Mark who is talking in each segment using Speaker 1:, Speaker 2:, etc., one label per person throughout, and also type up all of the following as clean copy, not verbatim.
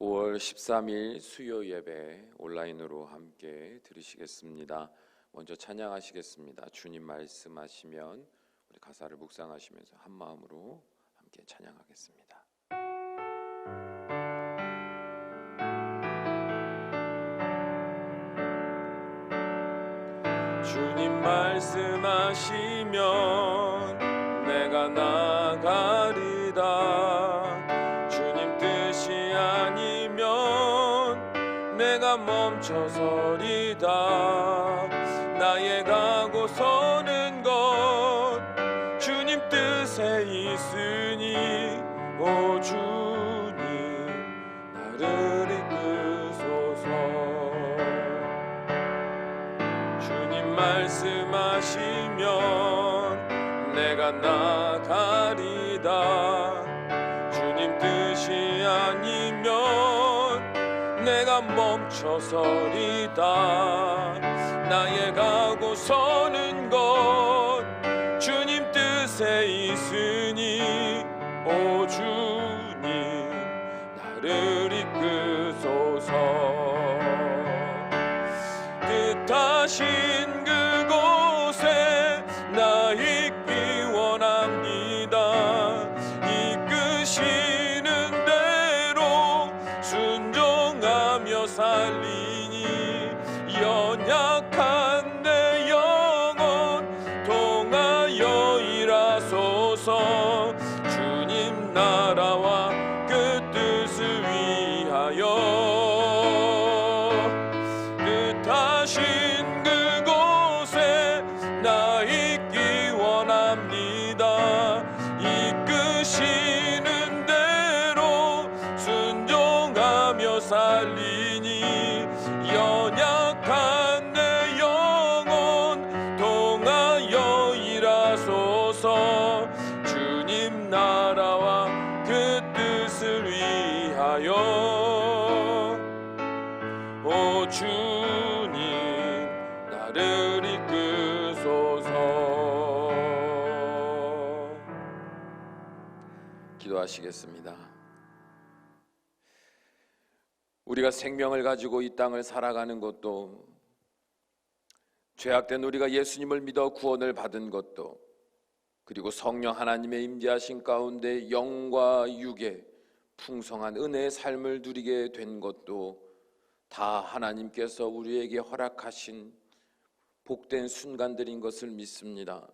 Speaker 1: 5월 13일 수요 예배 온라인으로 함께 들으시겠습니다. 먼저 찬양하시겠습니다. 주님 말씀하시면 우리 가사를 묵상하시면서 한 마음으로 함께 찬양하겠습니다. 주님 말씀하시면 내가 나가리다. 주님 뜻이 아니면 내가 멈춰서리다. 나의 가고 서는 것 주님 뜻에 있으니 오 주님 나를 이끄소서. 주님 말씀하시면 내가 나가리다. 주님 뜻이 아니면 내가 멈춰서리다. 나의 가고 서는 것 주님 뜻에 있으니 오 주님 나를 이끄소서. 뜻하신 그곳에 나 있기 원합니다. 이끄시는 대로 순종하며 살리니 연약한 내 영혼 통하여 일하소서. 주님 나라와 그 뜻을 위하여 뜻하신 그곳에 나 있기 원합니다. 이끄시는 대로 순종하며 살리니 연약한 내 영혼 통하여 일하소서. 주님 나라와 그 뜻을 위하여 오 주님 나를 이끄소서. 기도하시겠습니다. 우리가 생명을 가지고 이 땅을 살아가는 것도, 죄악된 우리가 예수님을 믿어 구원을 받은 것도, 그리고 성령 하나님의 임재하신 가운데 영과 육의 풍성한 은혜의 삶을 누리게 된 것도 다 하나님께서 우리에게 허락하신 복된 순간들인 것을 믿습니다.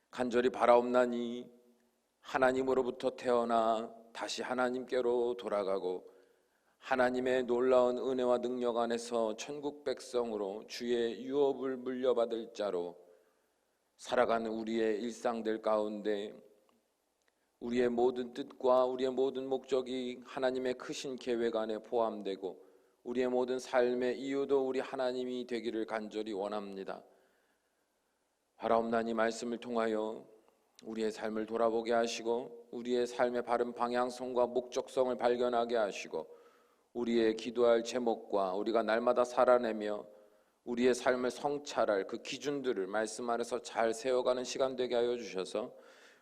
Speaker 1: 간절히 바라옵나니 하나님으로부터 태어나 다시 하나님께로 돌아가고 하나님의 놀라운 은혜와 능력 안에서 천국 백성으로 주의 유업을 물려받을 자로 살아가는 우리의 일상들 가운데 우리의 모든 뜻과 우리의 모든 목적이 하나님의 크신 계획 안에 포함되고 우리의 모든 삶의 이유도 우리 하나님이 되기를 간절히 원합니다. 바라옵나니 말씀을 통하여 우리의 삶을 돌아보게 하시고 우리의 삶의 바른 방향성과 목적성을 발견하게 하시고 우리의 기도할 제목과 우리가 날마다 살아내며 우리의 삶을 성찰할 그 기준들을 말씀 안에서 잘 세워가는 시간 되게 하여 주셔서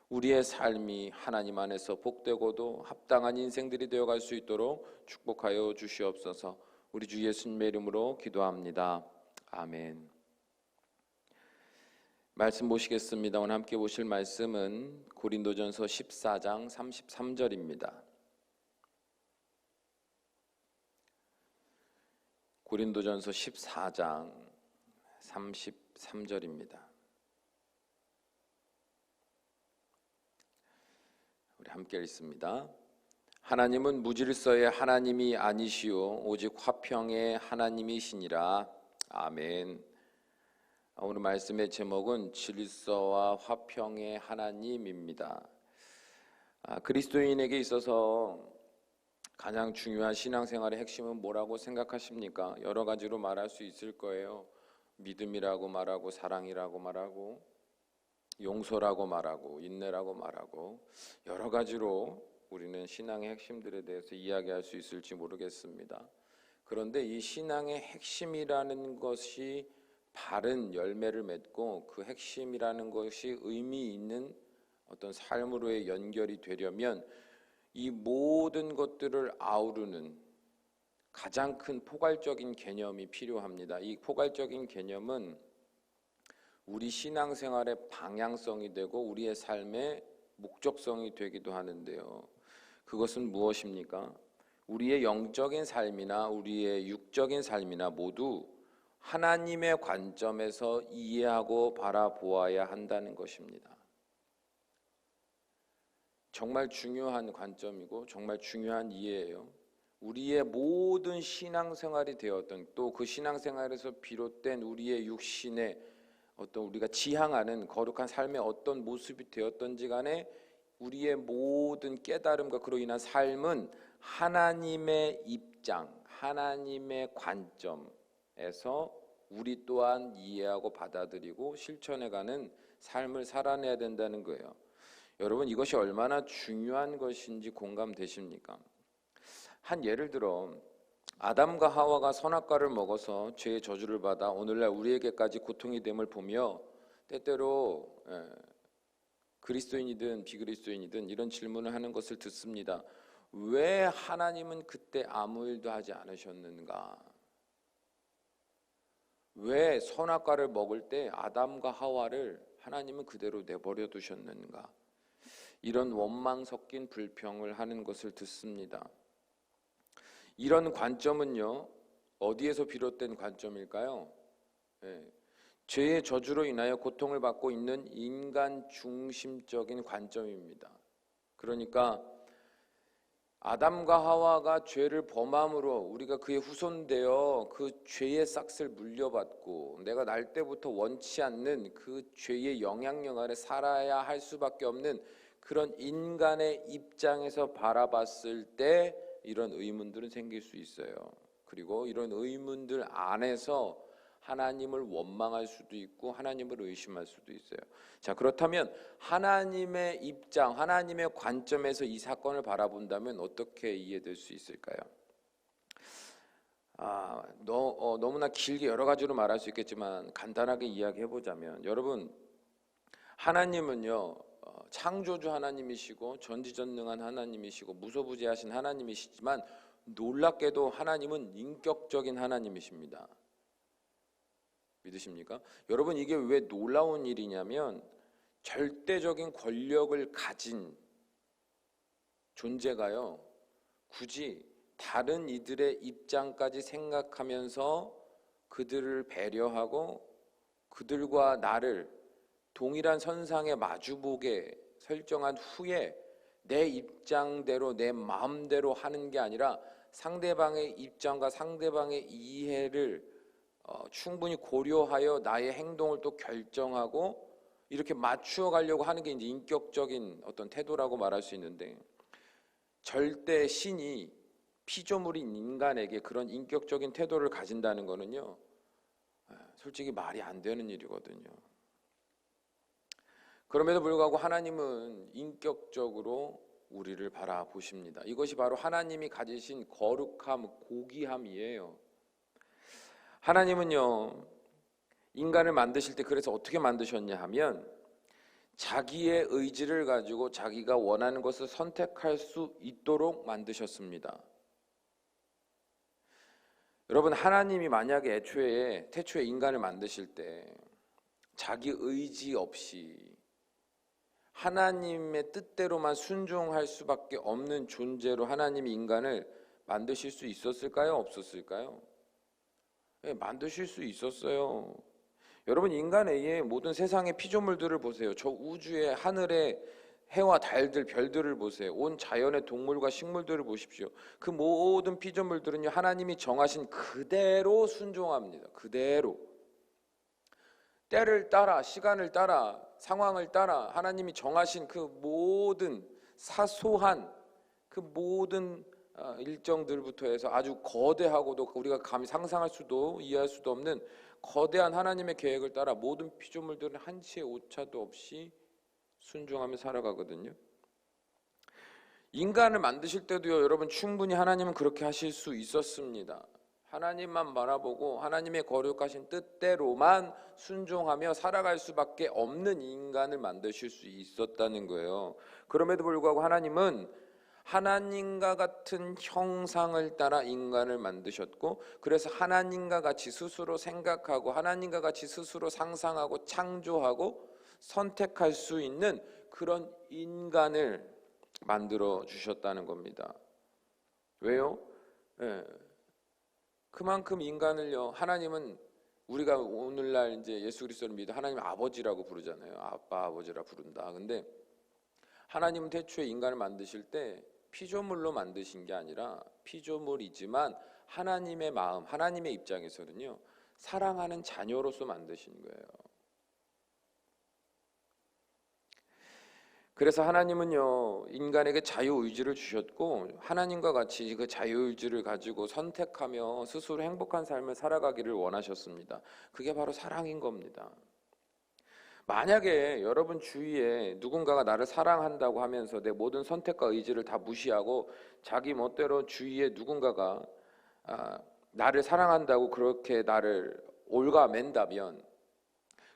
Speaker 1: 우리의 삶이 하나님 안에서 복되고도 합당한 인생들이 되어갈 수 있도록 축복하여 주시옵소서. 우리 주 예수님의 이름으로 기도합니다. 아멘. 말씀 보시겠습니다. 오늘 함께 보실 말씀은 고린도전서 14장 33절입니다. 고린도전서 14장 33절입니다. 우리 함께 읽습니다. 하나님은 무질서의 하나님이 아니시오 오직 화평의 하나님이시니라. 아멘. 오늘 말씀의 제목은 질서와 화평의 하나님입니다. 그리스도인에게 있어서 가장 중요한 신앙생활의 핵심은 뭐라고 생각하십니까? 여러 가지로 말할 수 있을 거예요. 믿음이라고 말하고 사랑이라고 말하고 용서라고 말하고 인내라고 말하고 여러 가지로 우리는 신앙의 핵심들에 대해서 이야기할 수 있을지 모르겠습니다. 그런데 이 신앙의 핵심이라는 것이 바른 열매를 맺고 그 핵심이라는 것이 의미 있는 어떤 삶으로의 연결이 되려면 이 모든 것들을 아우르는 가장 큰 포괄적인 개념이 필요합니다. 이 포괄적인 개념은 우리 신앙생활의 방향성이 되고 우리의 삶의 목적성이 되기도 하는데요. 그것은 무엇입니까? 우리의 영적인 삶이나 우리의 육적인 삶이나 모두 하나님의 관점에서 이해하고 바라보아야 한다는 것입니다. 정말 중요한 관점이고 정말 중요한 이해예요. 우리의 모든 신앙생활이 되었던 또 그 신앙생활에서 비롯된 우리의 육신의 어떤 우리가 지향하는 거룩한 삶의 어떤 모습이 되었던지 간에 우리의 모든 깨달음과 그로 인한 삶은 하나님의 입장, 하나님의 관점에서 우리 또한 이해하고 받아들이고 실천해가는 삶을 살아내야 된다는 거예요. 여러분, 이것이 얼마나 중요한 것인지 공감되십니까? 한 예를 들어 아담과 하와가 선악과를 먹어서 죄의 저주를 받아 오늘날 우리에게까지 고통이 됨을 보며 때때로 그리스도인이든 비그리스도인이든 이런 질문을 하는 것을 듣습니다. 왜 하나님은 그때 아무 일도 하지 않으셨는가? 왜 선악과를 먹을 때 아담과 하와를 하나님은 그대로 내버려 두셨는가? 이런 원망 섞인 불평을 하는 것을 듣습니다. 이런 관점은요, 어디에서 비롯된 관점일까요? 죄의 저주로 인하여 고통을 받고 있는 인간 중심적인 관점입니다. 그러니까 아담과 하와가 죄를 범함으로 우리가 그의 후손되어 그 죄의 싹을 물려받고 내가 날 때부터 원치 않는 그 죄의 영향력 아래 살아야 할 수밖에 없는 그런 인간의 입장에서 바라봤을 때 이런 의문들은 생길 수 있어요. 그리고 이런 의문들 안에서 하나님을 원망할 수도 있고 하나님을 의심할 수도 있어요. 자, 그렇다면 하나님의 입장, 하나님의 관점에서 이 사건을 바라본다면 어떻게 이해될 수 있을까요? 너무나 길게 여러 가지로 말할 수 있겠지만 간단하게 이야기해보자면, 여러분, 하나님은요 창조주 하나님이시고 전지전능한 하나님이시고 무소부재하신 하나님이시지만 놀랍게도 하나님은 인격적인 하나님이십니다. 믿으십니까? 여러분, 이게 왜 놀라운 일이냐면 절대적인 권력을 가진 존재가요 굳이 다른 이들의 입장까지 생각하면서 그들을 배려하고 그들과 나를 동일한 선상에 마주보게 설정한 후에 내 입장대로 내 마음대로 하는 게 아니라 상대방의 입장과 상대방의 이해를 충분히 고려하여 나의 행동을 또 결정하고 이렇게 맞추어 가려고 하는 게 이제 인격적인 어떤 태도라고 말할 수 있는데, 절대 신이 피조물인 인간에게 그런 인격적인 태도를 가진다는 거는요 솔직히 말이 안 되는 일이거든요. 그럼에도 불구하고 하나님은 인격적으로 우리를 바라보십니다. 이것이 바로 하나님이 가지신 거룩함, 고귀함이에요. 하나님은요 인간을 만드실 때 그래서 어떻게 만드셨냐 하면 자기의 의지를 가지고 자기가 원하는 것을 선택할 수 있도록 만드셨습니다. 여러분, 하나님이 만약에 태초에 인간을 만드실 때 자기 의지 없이 하나님의 뜻대로만 순종할 수밖에 없는 존재로 하나님이 인간을 만드실 수 있었을까요? 없었을까요? 만드실 수 있었어요. 여러분, 인간의 모든 세상의 피조물들을 보세요. 저 우주의 하늘의 해와 달들, 별들을 보세요. 온 자연의 동물과 식물들을 보십시오. 그 모든 피조물들은요 하나님이 정하신 그대로 순종합니다. 그대로. 때를 따라, 시간을 따라, 상황을 따라 하나님이 정하신 그 모든 사소한 그 모든 일정들부터 해서 아주 거대하고도 우리가 감히 상상할 수도 이해할 수도 없는 거대한 하나님의 계획을 따라 모든 피조물들은 한치의 오차도 없이 순종하며 살아가거든요. 인간을 만드실 때도요 여러분, 충분히 하나님은 그렇게 하실 수 있었습니다. 하나님만 바라보고 하나님의 거룩하신 뜻대로만 순종하며 살아갈 수밖에 없는 인간을 만드실 수 있었다는 거예요. 그럼에도 불구하고 하나님은 하나님과 같은 형상을 따라 인간을 만드셨고, 그래서 하나님과 같이 스스로 생각하고 하나님과 같이 스스로 상상하고 창조하고 선택할 수 있는 그런 인간을 만들어 주셨다는 겁니다. 왜요? 예. 그만큼 인간을요, 하나님은 우리가 오늘날 이제 예수 그리스도를 믿어 하나님 아버지라고 부르잖아요. 아빠, 아버지라 부른다. 근데 하나님은 태초에 인간을 만드실 때 피조물로 만드신 게 아니라, 피조물이지만 하나님의 마음, 하나님의 입장에서는요, 사랑하는 자녀로서 만드신 거예요. 그래서 하나님은요, 인간에게 자유의지를 주셨고, 하나님과 같이 그 자유의지를 가지고 선택하며 스스로 행복한 삶을 살아가기를 원하셨습니다. 그게 바로 사랑인 겁니다. 만약에 여러분 주위에 누군가가 나를 사랑한다고 하면서 내 모든 선택과 의지를 다 무시하고 자기 멋대로 주위에 누군가가 나를 사랑한다고 그렇게 나를 올가맨다면,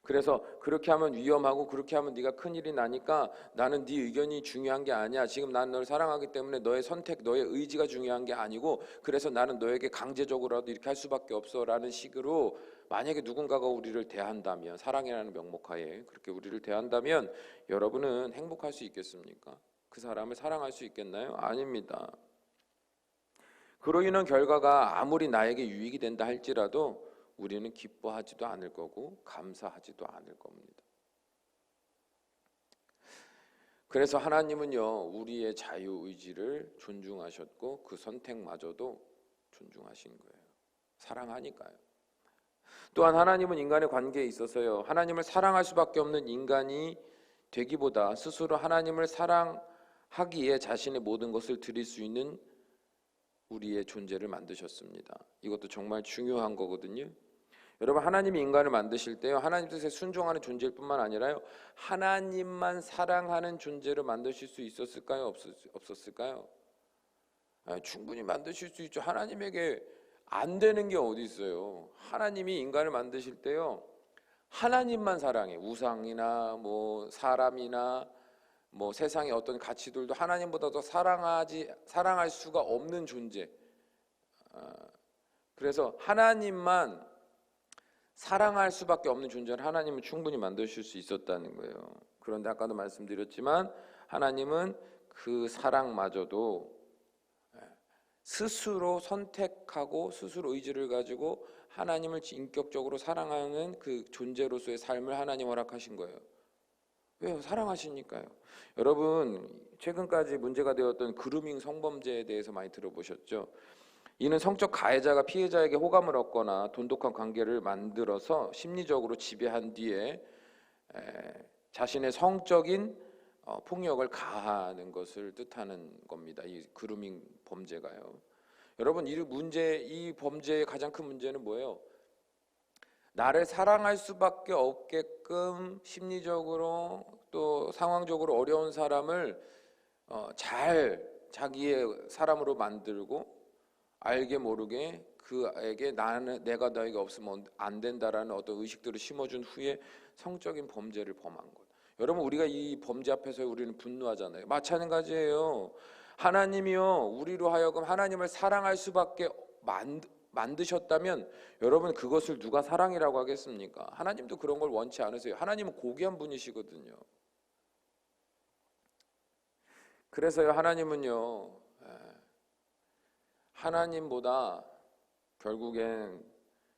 Speaker 1: 그래서 그렇게 하면 위험하고 그렇게 하면 네가 큰일이 나니까 나는 네 의견이 중요한 게 아니야, 지금 난 너를 사랑하기 때문에 너의 선택, 너의 의지가 중요한 게 아니고 그래서 나는 너에게 강제적으로라도 이렇게 할 수밖에 없어 라는 식으로 만약에 누군가가 우리를 대한다면, 사랑이라는 명목하에 그렇게 우리를 대한다면 여러분은 행복할 수 있겠습니까? 그 사람을 사랑할 수 있겠나요? 아닙니다. 그로 인한 결과가 아무리 나에게 유익이 된다 할지라도 우리는 기뻐하지도 않을 거고 감사하지도 않을 겁니다. 그래서 하나님은요, 우리의 자유의지를 존중하셨고 그 선택마저도 존중하신 거예요. 사랑하니까요. 또한 하나님은 인간의 관계에 있어서요, 하나님을 사랑할 수밖에 없는 인간이 되기보다 스스로 하나님을 사랑하기에 자신의 모든 것을 드릴 수 있는 우리의 존재를 만드셨습니다. 이것도 정말 중요한 거거든요. 여러분, 하나님이 인간을 만드실 때요, 하나님 뜻에 순종하는 존재일 뿐만 아니라요, 하나님만 사랑하는 존재로 만드실 수 있었을까요? 없었을까요? 충분히 만드실 수 있죠. 하나님에게 안 되는 게 어디 있어요? 하나님이 인간을 만드실 때요, 하나님만 사랑해. 우상이나 뭐 사람이나 뭐 세상의 어떤 가치들도 하나님보다 더 사랑할 수가 없는 존재. 그래서 하나님만 사랑할 수밖에 없는 존재를 하나님은 충분히 만드실 수 있었다는 거예요. 그런데 아까도 말씀드렸지만 하나님은 그 사랑마저도 스스로 선택하고 스스로 의지를 가지고 하나님을 인격적으로 사랑하는 그 존재로서의 삶을 하나님 허락하신 거예요. 왜요? 사랑하시니까요. 여러분, 최근까지 문제가 되었던 그루밍 성범죄에 대해서 많이 들어보셨죠? 이는 성적 가해자가 피해자에게 호감을 얻거나 돈독한 관계를 만들어서 심리적으로 지배한 뒤에 자신의 성적인 폭력을 가하는 것을 뜻하는 겁니다. 이 그루밍 범죄가요. 여러분, 이 범죄의 가장 큰 문제는 뭐예요? 나를 사랑할 수밖에 없게끔 심리적으로 또 상황적으로 어려운 사람을 잘 자기의 사람으로 만들고 알게 모르게 그에게 내가 너에게 없으면 안 된다라는 어떤 의식들을 심어준 후에 성적인 범죄를 범한 것. 여러분, 우리가 이 범죄 앞에서 우리는 분노하잖아요. 마찬가지예요. 하나님이요, 우리로 하여금 하나님을 사랑할 수밖에 만드셨다면 여러분, 그것을 누가 사랑이라고 하겠습니까? 하나님도 그런 걸 원치 않으세요. 하나님은 고귀한 분이시거든요. 그래서요, 하나님은요, 하나님보다 결국엔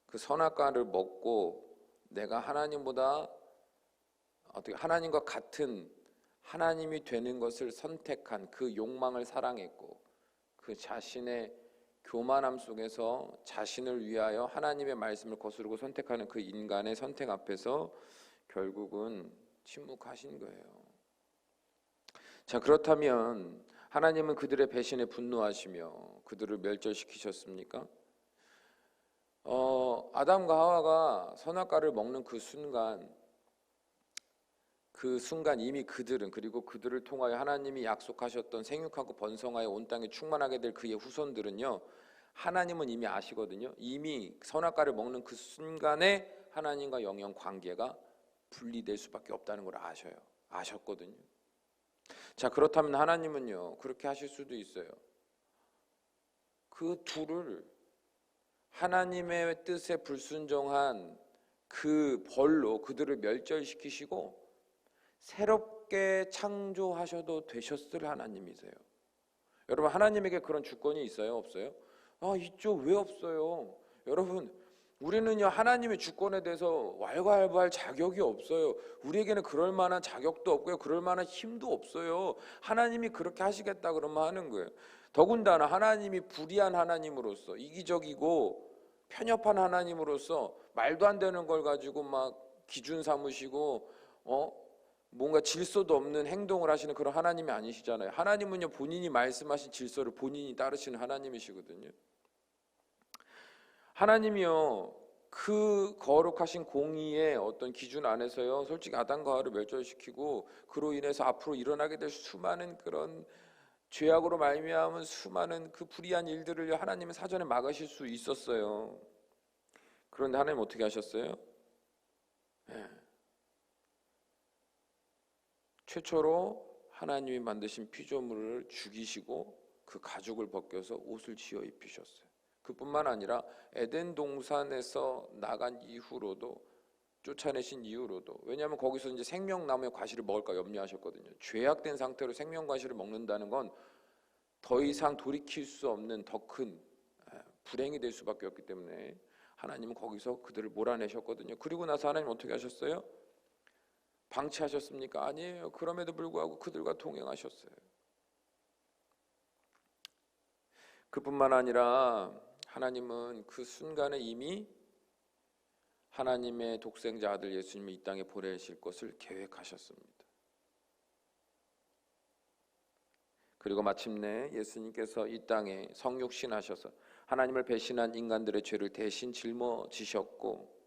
Speaker 1: 그 선악과를 먹고 내가 하나님보다 어떻게 하나님과 같은 하나님이 되는 것을 선택한 그 욕망을 사랑했고, 그 자신의 교만함 속에서 자신을 위하여 하나님의 말씀을 거스르고 선택하는 그 인간의 선택 앞에서 결국은 침묵하신 거예요. 자, 그렇다면 하나님은 그들의 배신에 분노하시며 그들을 멸절시키셨습니까? 아담과 하와가 선악과를 먹는 그 순간 이미 그들은, 그리고 그들을 통하여 하나님이 약속하셨던 생육하고 번성하여 온 땅에 충만하게 될 그의 후손들은요, 하나님은 이미 아시거든요. 이미 선악과를 먹는 그 순간에 하나님과 영영 관계가 분리될 수밖에 없다는 걸 아셨거든요. 자, 그렇다면 하나님은요, 그렇게 하실 수도 있어요. 그 둘을 하나님의 뜻에 불순종한 그 벌로 그들을 멸절시키시고 새롭게 창조하셔도 되셨을 하나님이세요. 여러분, 하나님에게 그런 주권이 있어요? 없어요? 있죠. 왜 없어요? 여러분, 우리는요, 하나님의 주권에 대해서 왈가왈부할 자격이 없어요. 우리에게는 그럴 만한 자격도 없고요, 그럴 만한 힘도 없어요. 하나님이 그렇게 하시겠다 그러면 하는 거예요. 더군다나 하나님이 불의한 하나님으로서, 이기적이고 편협한 하나님으로서 말도 안 되는 걸 가지고 막 기준 삼으시고 뭔가 질서도 없는 행동을 하시는 그런 하나님이 아니시잖아요. 하나님은요, 본인이 말씀하신 질서를 본인이 따르시는 하나님이시거든요. 하나님이요, 그 거룩하신 공의의 어떤 기준 안에서요, 솔직히 아담과 하와를 멸절시키고 그로 인해서 앞으로 일어나게 될 수많은 그런 죄악으로 말미암은 수많은 그 불의한 일들을 하나님은 사전에 막으실 수 있었어요. 그런데 하나님 어떻게 하셨어요? 최초로 하나님이 만드신 피조물을 죽이시고 그 가죽을 벗겨서 옷을 지어 입히셨어요. 그뿐만 아니라 에덴 동산에서 나간 이후로도, 쫓아내신 이후로도, 왜냐하면 거기서 이제 생명나무의 과실을 먹을까 염려하셨거든요. 죄악된 상태로 생명 과실을 먹는다는 건 더 이상 돌이킬 수 없는 더 큰 불행이 될 수밖에 없기 때문에 하나님은 거기서 그들을 몰아내셨거든요. 그리고 나서 하나님 어떻게 하셨어요? 방치하셨습니까? 아니에요. 그럼에도 불구하고 그들과 동행하셨어요. 그뿐만 아니라 하나님은 그 순간에 이미 하나님의 독생자 아들 예수님을 이 땅에 보내실 것을 계획하셨습니다. 그리고 마침내 예수님께서 이 땅에 성육신하셔서 하나님을 배신한 인간들의 죄를 대신 짊어지셨고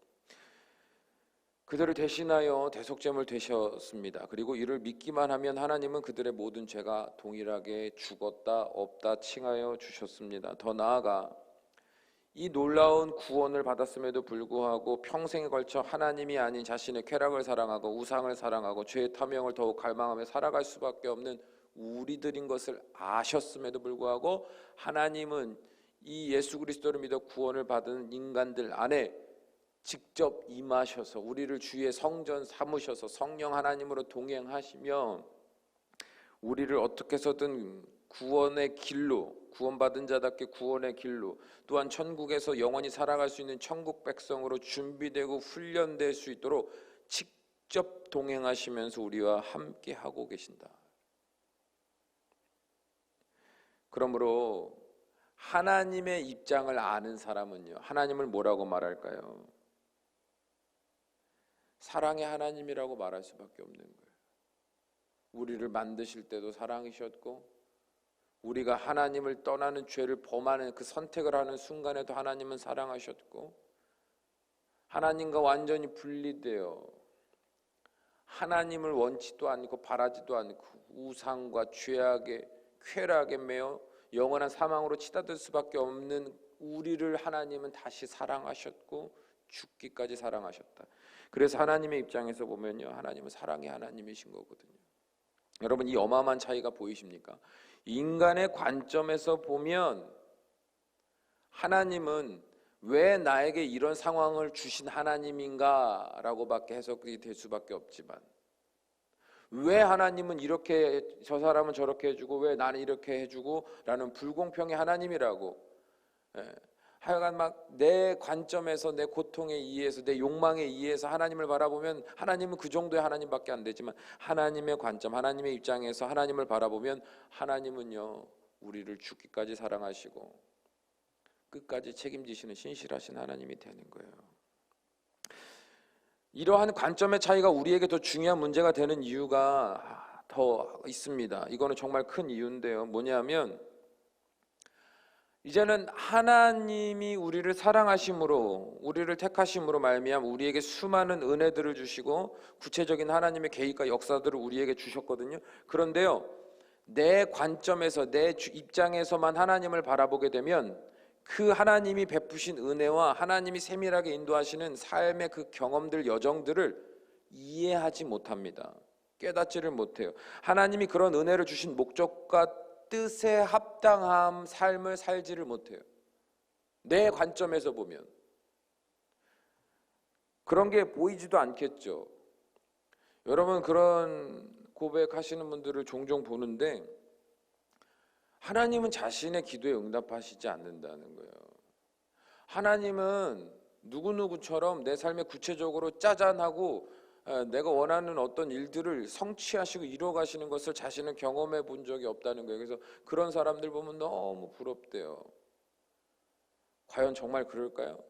Speaker 1: 그들을 대신하여 대속제물 되셨습니다. 그리고 이를 믿기만 하면 하나님은 그들의 모든 죄가 동일하게 죽었다 없다 칭하여 주셨습니다. 더 나아가 이 놀라운 구원을 받았음에도 불구하고 평생에 걸쳐 하나님이 아닌 자신의 쾌락을 사랑하고 우상을 사랑하고 죄의 탐욕을 더욱 갈망하며 살아갈 수밖에 없는 우리들인 것을 아셨음에도 불구하고 하나님은 이 예수 그리스도를 믿어 구원을 받은 인간들 안에 직접 임하셔서 우리를 주의 성전 삼으셔서 성령 하나님으로 동행하시며 우리를 어떻게 해서든 구원의 길로, 구원받은 자답게 구원의 길로, 또한 천국에서 영원히 살아갈 수 있는 천국 백성으로 준비되고 훈련될 수 있도록 직접 동행하시면서 우리와 함께 하고 계신다. 그러므로 하나님의 입장을 아는 사람은요, 하나님을 뭐라고 말할까요? 사랑의 하나님이라고 말할 수밖에 없는 거예요. 우리를 만드실 때도 사랑이셨고 우리가 하나님을 떠나는 죄를 범하는 그 선택을 하는 순간에도 하나님은 사랑하셨고 하나님과 완전히 분리되어 하나님을 원치도 않고 바라지도 않고 우상과 죄악에 쾌락에 매여 영원한 사망으로 치닫을 수밖에 없는 우리를 하나님은 다시 사랑하셨고 죽기까지 사랑하셨다. 그래서 하나님의 입장에서 보면요, 하나님은 사랑의 하나님이신 거거든요. 여러분, 이 어마어마한 차이가 보이십니까? 인간의 관점에서 보면 하나님은 왜 나에게 이런 상황을 주신 하나님인가 라고밖에 해석이 될 수밖에 없지만 왜 하나님은 이렇게 저 사람은 저렇게 해주고 왜 나는 이렇게 해주고 라는 불공평의 하나님이라고 하여간 막 내 관점에서 내 고통에 의해서 내 욕망에 의해서 하나님을 바라보면 하나님은 그 정도의 하나님밖에 안 되지만 하나님의 관점, 하나님의 입장에서 하나님을 바라보면 하나님은요 우리를 죽기까지 사랑하시고 끝까지 책임지시는 신실하신 하나님이 되는 거예요. 이러한 관점의 차이가 우리에게 더 중요한 문제가 되는 이유가 더 있습니다. 이거는 정말 큰 이유인데요. 뭐냐면 이제는 하나님이 우리를 사랑하심으로 우리를 택하심으로 말미암아 우리에게 수많은 은혜들을 주시고 구체적인 하나님의 계획과 역사들을 우리에게 주셨거든요. 그런데요, 내 관점에서 내 입장에서만 하나님을 바라보게 되면 그 하나님이 베푸신 은혜와 하나님이 세밀하게 인도하시는 삶의 그 경험들, 여정들을 이해하지 못합니다. 깨닫지를 못해요. 하나님이 그런 은혜를 주신 목적과 뜻에 합당한 삶을 살지를 못해요. 내 관점에서 보면 그런 게 보이지도 않겠죠. 여러분, 그런 고백하시는 분들을 종종 보는데 하나님은 자신의 기도에 응답하시지 않는다는 거예요. 하나님은 누구누구처럼 내 삶에 구체적으로 짜잔하고 내가 원하는 어떤 일들을 성취하시고 이루어가시는 것을 자신은 경험해 본 적이 없다는 거예요. 그래서 그런 사람들 보면 너무 부럽대요. 과연 정말 그럴까요?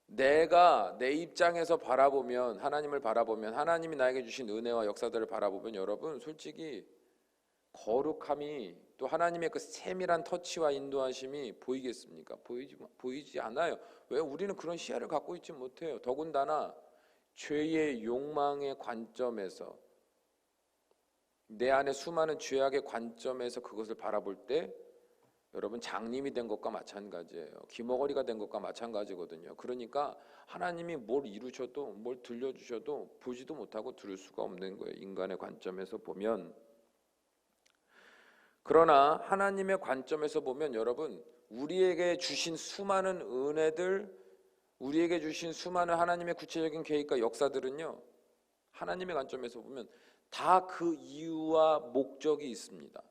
Speaker 1: 내가 내 입장에서 바라보면, 하나님을 바라보면, 하나님이 나에게 주신 은혜와 역사들을 바라보면 여러분 솔직히 거룩함이, 또 하나님의 그 세밀한 터치와 인도하심이 보이겠습니까? 보이지 않아요. 왜? 우리는 그런 시야를 갖고 있지 못해요. 더군다나 죄의 욕망의 관점에서, 내 안에 수많은 죄악의 관점에서 그것을 바라볼 때 여러분 장님이 된 것과 마찬가지예요. 귀머거리가 된 것과 마찬가지거든요. 그러니까 하나님이 뭘 이루셔도 뭘 들려주셔도 보지도 못하고 들을 수가 없는 거예요. 인간의 관점에서 보면. 그러나 하나님의 관점에서 보면 여러분, 우리에게 주신 수많은 은혜들, 우리에게 주신 수많은 하나님의 구체적인 계획과 역사들은요, 하나님의 관점에서 보면 다 그 이유와 목적이 있습니다.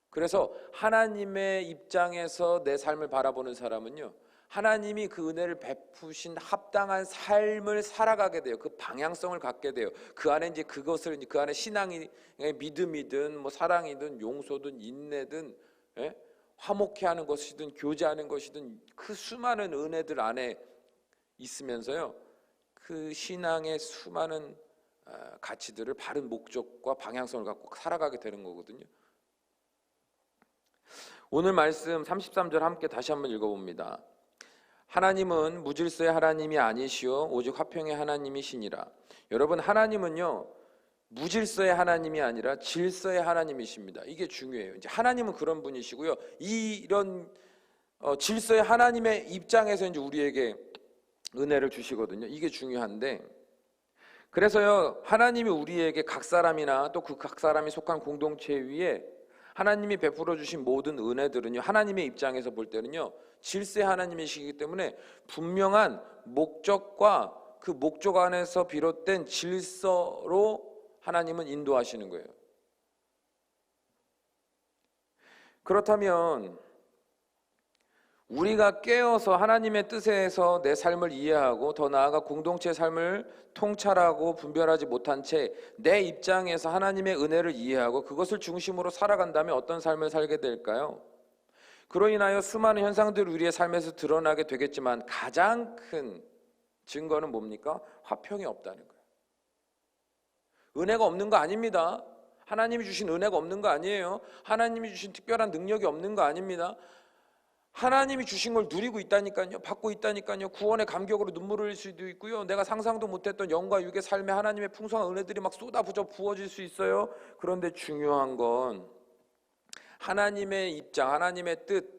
Speaker 1: 그래서 하나님의 입장에서 내 삶을 바라보는 사람은요, 하나님이 그 은혜를 베푸신 합당한 삶을 살아가게 돼요. 그 방향성을 갖게 돼요. 그 안에 이제 그것을, 그 안에 신앙이 믿음이든 뭐 사랑이든 용서든 인내든, 예? 화목해 하는 것이든 교제하는 것이든 그 수많은 은혜들 안에 있으면서요, 그 신앙의 수많은 가치들을 바른 목적과 방향성을 갖고 살아가게 되는 거거든요. 오늘 말씀 33절 함께 다시 한번 읽어봅니다. 하나님은 무질서의 하나님이 아니시오 오직 화평의 하나님이시니라. 여러분, 하나님은요 무질서의 하나님이 아니라 질서의 하나님이십니다. 이게 중요해요. 이제 하나님은 그런 분이시고요, 이런 질서의 하나님의 입장에서 이제 우리에게 은혜를 주시거든요. 이게 중요한데, 그래서요 하나님이 우리에게 각 사람이나 또 그 각 사람이 속한 공동체 위에 하나님이 베풀어 주신 모든 은혜들은요, 하나님의 입장에서 볼 때는요 질서의 하나님이시기 때문에 분명한 목적과 그 목적 안에서 비롯된 질서로 하나님은 인도하시는 거예요. 그렇다면 우리가 깨어서 하나님의 뜻에서 내 삶을 이해하고 더 나아가 공동체의 삶을 통찰하고 분별하지 못한 채 내 입장에서 하나님의 은혜를 이해하고 그것을 중심으로 살아간다면 어떤 삶을 살게 될까요? 그로 인하여 수많은 현상들이 우리의 삶에서 드러나게 되겠지만 가장 큰 증거는 뭡니까? 화평이 없다는 거예요. 은혜가 없는 거 아닙니다. 하나님이 주신 은혜가 없는 거 아니에요. 하나님이 주신 특별한 능력이 없는 거 아닙니다. 하나님이 주신 걸 누리고 있다니까요. 받고 있다니까요. 구원의 감격으로 눈물을 흘릴 수도 있고요, 내가 상상도 못했던 영과 육의 삶에 하나님의 풍성한 은혜들이 막 쏟아부어 부어질 수 있어요. 그런데 중요한 건 하나님의 입장, 하나님의 뜻,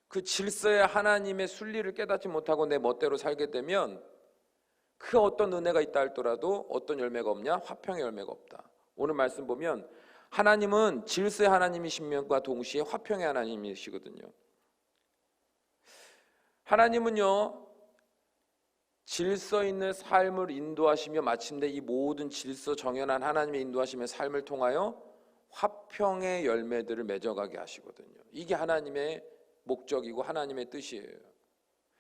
Speaker 1: 그 질서의 하나님의 순리를 깨닫지 못하고 내 멋대로 살게 되면 그 어떤 은혜가 있다 할더라도 어떤 열매가 없냐? 화평의 열매가 없다. 오늘 말씀 보면 하나님은 질서의 하나님이심과 동시에 화평의 하나님이시거든요. 하나님은요 질서 있는 삶을 인도하시며 마침내 이 모든 질서 정연한 하나님의 인도하심의 삶을 통하여 화평의 열매들을 맺어가게 하시거든요. 이게 하나님의 목적이고 하나님의 뜻이에요.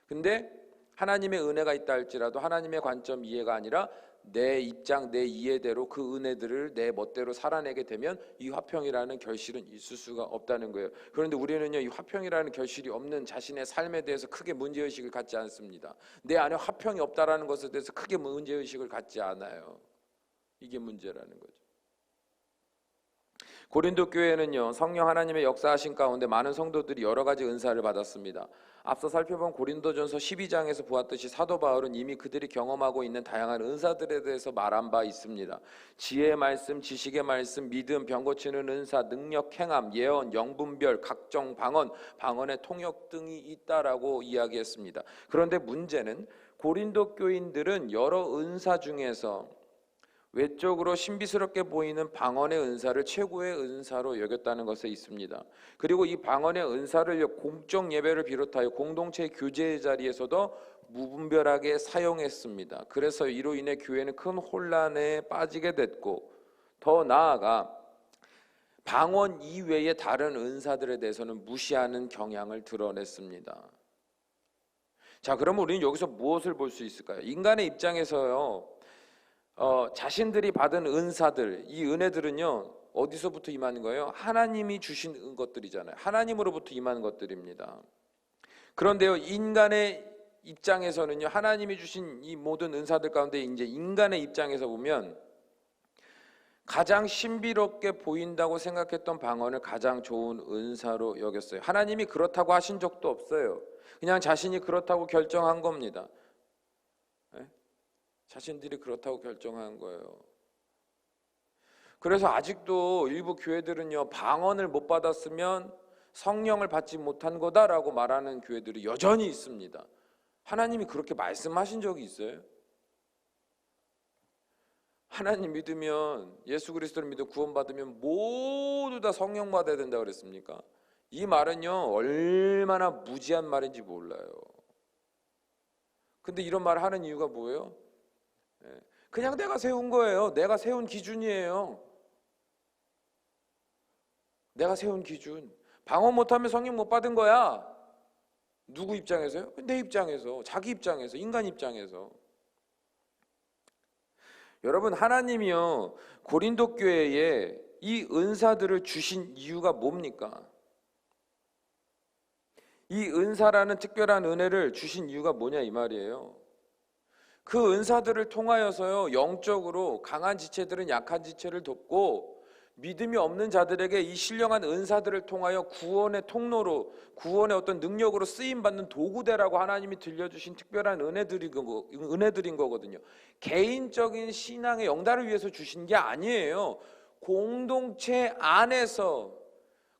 Speaker 1: 근데 하나님의 은혜가 있다 할지라도 하나님의 관점 이해가 아니라 내 입장, 내 이해대로 그 은혜들을 내 멋대로 살아내게 되면 이 화평이라는 결실은 있을 수가 없다는 거예요. 그런데 우리는요 이 화평이라는 결실이 없는 자신의 삶에 대해서 크게 문제의식을 갖지 않습니다. 내 안에 화평이 없다라는 것에 대해서 크게 문제의식을 갖지 않아요. 이게 문제라는 거죠. 고린도 교회는요 성령 하나님의 역사하신 가운데 많은 성도들이 여러 가지 은사를 받았습니다. 앞서 살펴본 고린도전서 12장에서 보았듯이 사도 바울은 이미 그들이 경험하고 있는 다양한 은사들에 대해서 말한 바 있습니다. 지혜의 말씀, 지식의 말씀, 믿음, 병 고치는 은사, 능력, 행함, 예언, 영분별, 각종 방언, 방언의 통역 등이 있다라고 이야기했습니다. 그런데 문제는 고린도 교인들은 여러 은사 중에서 외적으로 신비스럽게 보이는 방언의 은사를 최고의 은사로 여겼다는 것에 있습니다. 그리고 이 방언의 은사를 공적 예배를 비롯하여 공동체 교제의 자리에서도 무분별하게 사용했습니다. 그래서 이로 인해 교회는 큰 혼란에 빠지게 됐고, 더 나아가 방언 이외의 다른 은사들에 대해서는 무시하는 경향을 드러냈습니다. 자, 그러면 우리는 여기서 무엇을 볼 수 있을까요? 인간의 입장에서요, 자신들이 받은 은사들, 이 은혜들은요, 어디서부터 임하는 거예요? 하나님이 주신 것들이잖아요. 하나님으로부터 임하는 것들입니다. 그런데요, 인간의 입장에서는요, 하나님이 주신 이 모든 은사들 가운데 이제 인간의 입장에서 보면 가장 신비롭게 보인다고 생각했던 방언을 가장 좋은 은사로 여겼어요. 하나님이 그렇다고 하신 적도 없어요. 그냥 자신이 그렇다고 결정한 겁니다. 네? 자신들이 그렇다고 결정한 거예요. 그래서 아직도 일부 교회들은요, 방언을 못 받았으면 성령을 받지 못한 거다라고 말하는 교회들이 여전히 있습니다. 하나님이 그렇게 말씀하신 적이 있어요? 하나님 믿으면, 예수 그리스도를 믿어 구원받으면 모두 다 성령 받아야 된다고 그랬습니까? 이 말은요, 얼마나 무지한 말인지 몰라요. 근데 이런 말을 하는 이유가 뭐예요? 그냥 내가 세운 거예요. 내가 세운 기준이에요. 내가 세운 기준. 방언 못하면 성령 못 받은 거야. 누구 입장에서요? 내 입장에서, 자기 입장에서, 인간 입장에서. 여러분, 하나님이요, 고린도 교회에 이 은사들을 주신 이유가 뭡니까? 이 은사라는 특별한 은혜를 주신 이유가 뭐냐 이 말이에요. 그 은사들을 통하여서요, 영적으로 강한 지체들은 약한 지체를 돕고, 믿음이 없는 자들에게 이 신령한 은사들을 통하여 구원의 통로로, 구원의 어떤 능력으로 쓰임받는 도구대라고 하나님이 들려주신 특별한 은혜들인 거거든요. 개인적인 신앙의 영달을 위해서 주신 게 아니에요. 공동체 안에서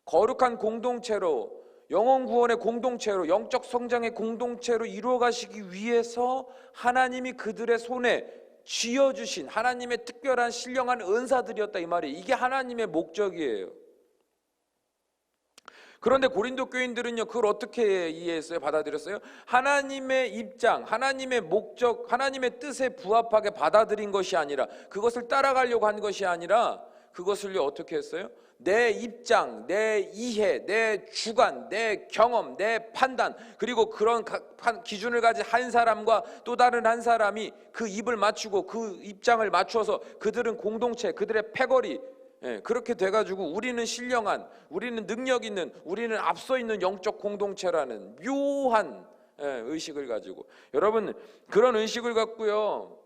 Speaker 1: 거룩한 공동체로, 영혼 구원의 공동체로, 영적 성장의 공동체로 이루어가시기 위해서 하나님이 그들의 손에 쥐어주신 하나님의 특별한 신령한 은사들이었다 이 말이에요. 이게 하나님의 목적이에요. 그런데 고린도 교인들은요, 그걸 어떻게 이해했어요? 받아들였어요? 하나님의 입장, 하나님의 목적, 하나님의 뜻에 부합하게 받아들인 것이 아니라, 그것을 따라가려고 한 것이 아니라, 그것을요 어떻게 했어요? 내 입장, 내 이해, 내 주관, 내 경험, 내 판단, 그리고 그런 기준을 가진 한 사람과 또 다른 한 사람이 그 입을 맞추고 그 입장을 맞추어서 그들은 공동체, 그들의 패거리, 그렇게 돼가지고 우리는 신령한, 우리는 능력 있는, 우리는 앞서 있는 영적 공동체라는 묘한 의식을 가지고, 여러분 그런 의식을 갖고요,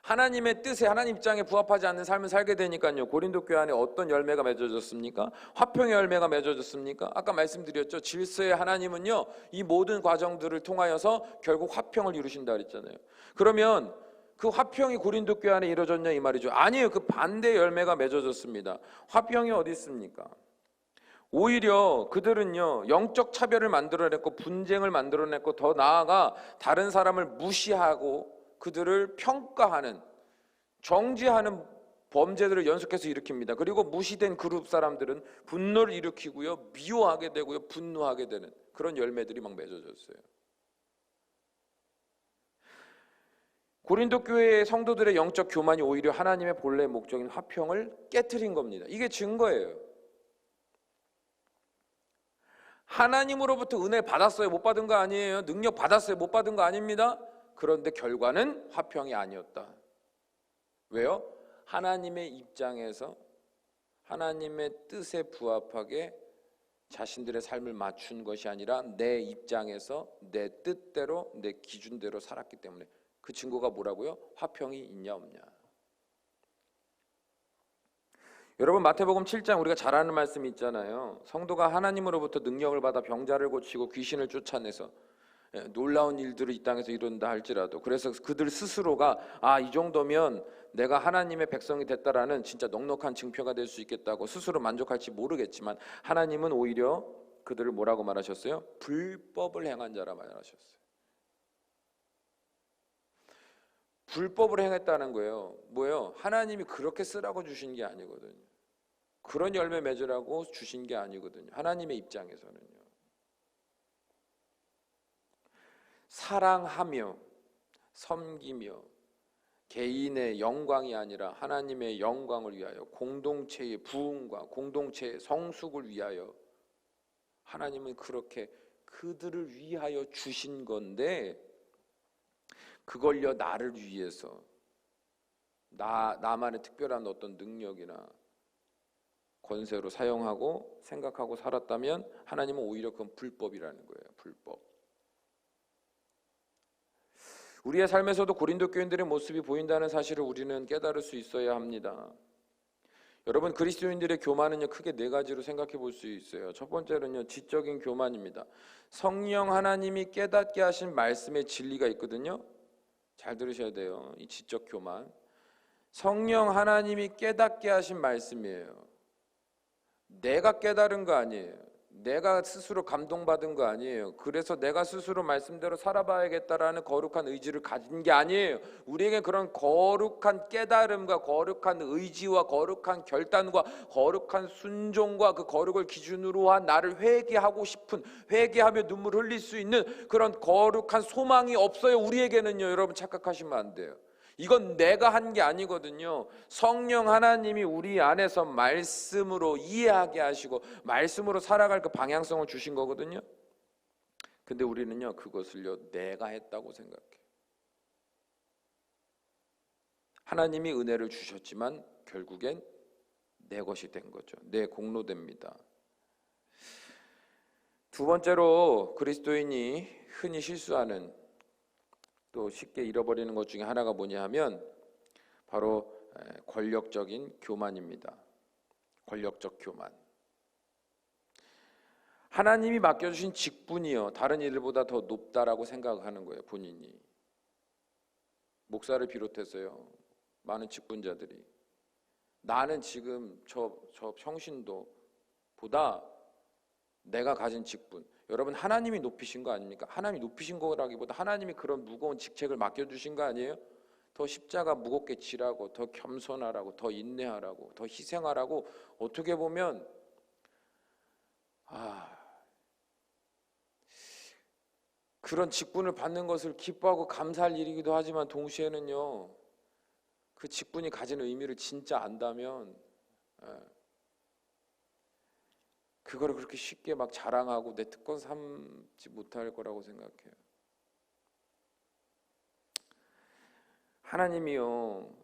Speaker 1: 하나님의 뜻에, 하나님 입장에 부합하지 않는 삶을 살게 되니까요, 고린도 교회 안에 어떤 열매가 맺어졌습니까? 화평의 열매가 맺어졌습니까? 아까 말씀드렸죠. 질서의 하나님은요, 이 모든 과정들을 통하여서 결국 화평을 이루신다 그랬잖아요. 그러면 그 화평이 고린도 교회 안에 이루어졌냐 이 말이죠. 아니에요. 그 반대 열매가 맺어졌습니다. 화평이 어디 있습니까? 오히려 그들은요, 영적 차별을 만들어냈고 분쟁을 만들어냈고, 더 나아가 다른 사람을 무시하고 그들을 평가하는, 정죄하는 범죄들을 연속해서 일으킵니다. 그리고 무시된 그룹 사람들은 분노를 일으키고요, 미워하게 되고요, 분노하게 되는 그런 열매들이 막 맺어졌어요. 고린도 교회의 성도들의 영적 교만이 오히려 하나님의 본래 목적인 화평을 깨트린 겁니다. 이게 증거예요. 하나님으로부터 은혜 받았어요? 못 받은 거 아니에요? 능력 받았어요? 못 받은 거 아닙니다. 그런데 결과는 화평이 아니었다. 왜요? 하나님의 입장에서 하나님의 뜻에 부합하게 자신들의 삶을 맞춘 것이 아니라 내 입장에서 내 뜻대로, 내 기준대로 살았기 때문에. 그 증거가 뭐라고요? 화평이 있냐 없냐. 여러분, 마태복음 7장 우리가 잘 아는 말씀이 있잖아요. 성도가 하나님으로부터 능력을 받아 병자를 고치고 귀신을 쫓아내서 놀라운 일들을 이 땅에서 이룬다 할지라도, 그래서 그들 스스로가 이 정도면 내가 하나님의 백성이 됐다라는 진짜 넉넉한 증표가 될 수 있겠다고 스스로 만족할지 모르겠지만, 하나님은 오히려 그들을 뭐라고 말하셨어요? 불법을 행한 자라 말하셨어요. 불법을 행했다는 거예요. 뭐예요? 하나님이 그렇게 쓰라고 주신 게 아니거든요. 그런 열매 맺으라고 주신 게 아니거든요. 하나님의 입장에서는요. 사랑하며 섬기며 개인의 영광이 아니라 하나님의 영광을 위하여 공동체의 부흥과 공동체의 성숙을 위하여 하나님은 그렇게 그들을 위하여 주신 건데 그걸요 나를 위해서 나만의 특별한 어떤 능력이나 권세로 사용하고 생각하고 살았다면 하나님은 오히려 그건 불법이라는 거예요. 불법. 우리의 삶에서도 고린도 교인들의 모습이 보인다는 사실을 우리는 깨달을 수 있어야 합니다. 여러분, 그리스도인들의 교만은요 크게 네 가지로 생각해 볼 수 있어요. 첫 번째는요 지적인 교만입니다. 성령 하나님이 깨닫게 하신 말씀의 진리가 있거든요. 잘 들으셔야 돼요. 이 지적 교만. 성령 하나님이 깨닫게 하신 말씀이에요. 내가 깨달은 거 아니에요. 내가 스스로 감동받은 거 아니에요. 그래서 내가 스스로 말씀대로 살아봐야겠다라는 거룩한 의지를 가진 게 아니에요. 우리에게 그런 거룩한 깨달음과 거룩한 의지와 거룩한 결단과 거룩한 순종과 그 거룩을 기준으로 한 나를 회개하고 싶은, 회개하며 눈물 흘릴 수 있는 그런 거룩한 소망이 없어요. 우리에게는요. 여러분 착각하시면 안 돼요. 이건 내가 한 게 아니거든요. 성령 하나님이 우리 안에서 말씀으로 이해하게 하시고 말씀으로 살아갈 그 방향성을 주신 거거든요. 근데 우리는요 그것을요 내가 했다고 생각해요. 하나님이 은혜를 주셨지만 결국엔 내 것이 된 거죠. 내 공로됩니다. 두 번째로 그리스도인이 흔히 실수하는 또 쉽게 잃어버리는 것 중에 하나가 뭐냐 하면 바로 권력적인 교만입니다. 권력적 교만. 하나님이 맡겨주신 직분이요 다른 일보다 더 높다라고 생각하는 거예요. 본인이. 목사를 비롯해서요 많은 직분자들이 나는 지금 저 평신도보다 내가 가진 직분, 여러분 하나님이 높이신 거 아닙니까? 하나님이 높이신 거라기보다 하나님이 그런 무거운 직책을 맡겨주신 거 아니에요? 더 십자가 무겁게 지라고, 더 겸손하라고, 더 인내하라고, 더 희생하라고. 어떻게 보면 그런 직분을 받는 것을 기뻐하고 감사할 일이기도 하지만 동시에는요 그 직분이 가진 의미를 진짜 안다면 그거를 그렇게 쉽게 막 자랑하고 내 특권 삼지 못할 거라고 생각해요. 하나님이요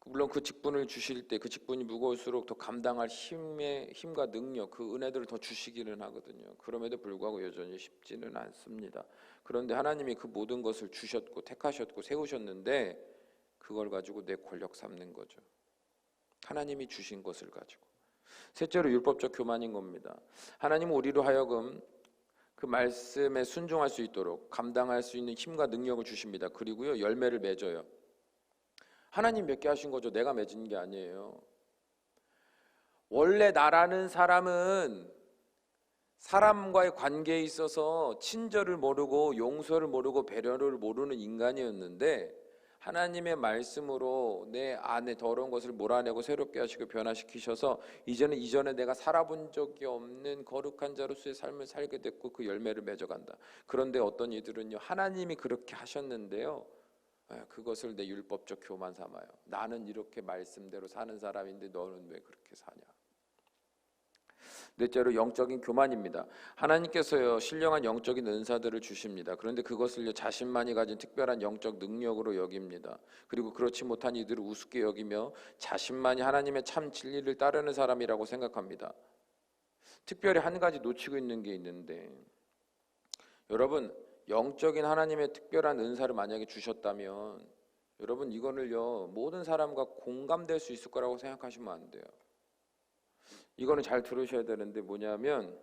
Speaker 1: 물론 그 직분을 주실 때 그 직분이 무거울수록 더 감당할 힘과 능력, 그 은혜들을 더 주시기는 하거든요. 그럼에도 불구하고 여전히 쉽지는 않습니다. 그런데 하나님이 그 모든 것을 주셨고 택하셨고 세우셨는데 그걸 가지고 내 권력 삼는 거죠. 하나님이 주신 것을 가지고. 셋째로 율법적 교만인 겁니다. 하나님은 우리로 하여금 그 말씀에 순종할 수 있도록 감당할 수 있는 힘과 능력을 주십니다. 그리고요 열매를 맺어요. 하나님 맺게 하신 거죠. 내가 맺은 게 아니에요. 원래 나라는 사람은 사람과의 관계에 있어서 친절을 모르고 용서를 모르고 배려를 모르는 인간이었는데 하나님의 말씀으로 내 안에 더러운 것을 몰아내고 새롭게 하시고 변화시키셔서 이제는 이전에 내가 살아본 적이 없는 거룩한 자로서의 삶을 살게 됐고 그 열매를 맺어간다. 그런데 어떤 이들은요 하나님이 그렇게 하셨는데요 그것을 내 율법적 교만 삼아요. 나는 이렇게 말씀대로 사는 사람인데 너는 왜 그렇게 사냐. 넷째로 영적인 교만입니다. 하나님께서요 신령한 영적인 은사들을 주십니다. 그런데 그것을요 자신만이 가진 특별한 영적 능력으로 여깁니다. 그리고 그렇지 못한 이들을 우습게 여기며 자신만이 하나님의 참 진리를 따르는 사람이라고 생각합니다. 특별히 한 가지 놓치고 있는 게 있는데 여러분 영적인 하나님의 특별한 은사를 만약에 주셨다면 여러분 이거는요 모든 사람과 공감될 수 있을 거라고 생각하시면 안 돼요. 이거는 잘 들으셔야 되는데 뭐냐면